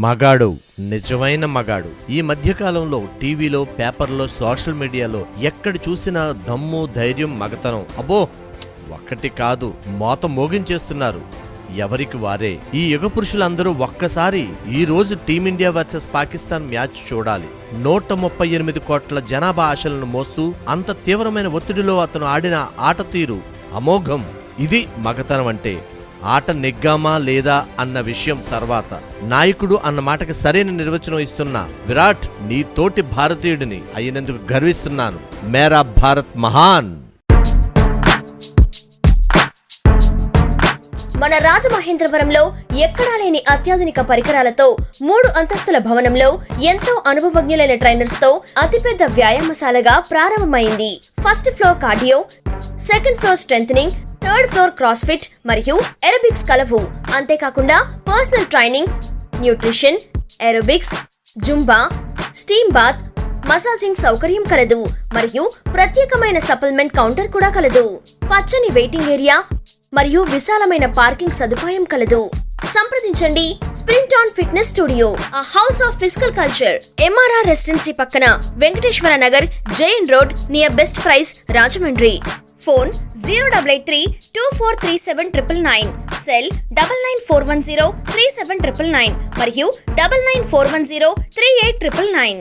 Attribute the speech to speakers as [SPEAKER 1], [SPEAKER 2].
[SPEAKER 1] మగాడు, నిజమైన మగాడు. ఈ మధ్యకాలంలో టీవీలో, పేపర్లో, సోషల్ మీడియాలో ఎక్కడ చూసినా దమ్ము, ధైర్యం, మగతనం. అబ్బో, ఒక్కటి కాదు, మోత మోగించేస్తున్నారు ఎవరికి వారే. ఈ యుగ పురుషులందరూ ఒక్కసారి ఈ రోజు టీమిండియా వర్సెస్ పాకిస్తాన్ మ్యాచ్ చూడాలి. 138 కోట్ల జనాభా ఆశలను మోస్తూ అంత తీవ్రమైన ఒత్తిడిలో అతను ఆడిన ఆట తీరు అమోఘం. ఇది మగతనం అంటే. ఆట నెగ్గామా లేదా అన్న విషయం తర్వాత, నాయకుడు అన్న మాటకి సరైన నిర్వచనం ఇస్తున్న విరాట్ నీ తోటి భారతీయుడిని అయినందుకు గర్విస్తున్నాను. మేరా భారత్ మహాన్.
[SPEAKER 2] మన రాజమహేంద్రవరంలో ఎక్కడా లేని అత్యాధునిక పరికరాలతో 3 అంతస్తుల భవనంలో ఎంతో అనుభవజ్ఞులైన ట్రైనర్స్ తో అతిపెద్ద వ్యాయామశాలగా ప్రారంభమైంది. First floor cardio, second floor strengthening, third floor CrossFit మరియు ఏరోబిక్స్ కలవు. అంతేకాకుండా personal training, nutrition, aerobics, Zumba, steam bath, massaging సౌకర్యం కలదు. మరియు ప్రత్యేకమైన సప్లిమెంట్ కౌంటర్ కూడా కలదు. పచ్చని వెయిటింగ్ ఏరియా మరియు విశాలమైన పార్కింగ్ సదుపాయం కలదు. సంప్రదించండి sprint on fitness studio, a house of physical culture, MRR residency పక్కన, Venkateswara Nagar, Jain road, near best price, Rajahmundry. Phone 083-2437-999, cell 9941037999 మరియు 9941038999.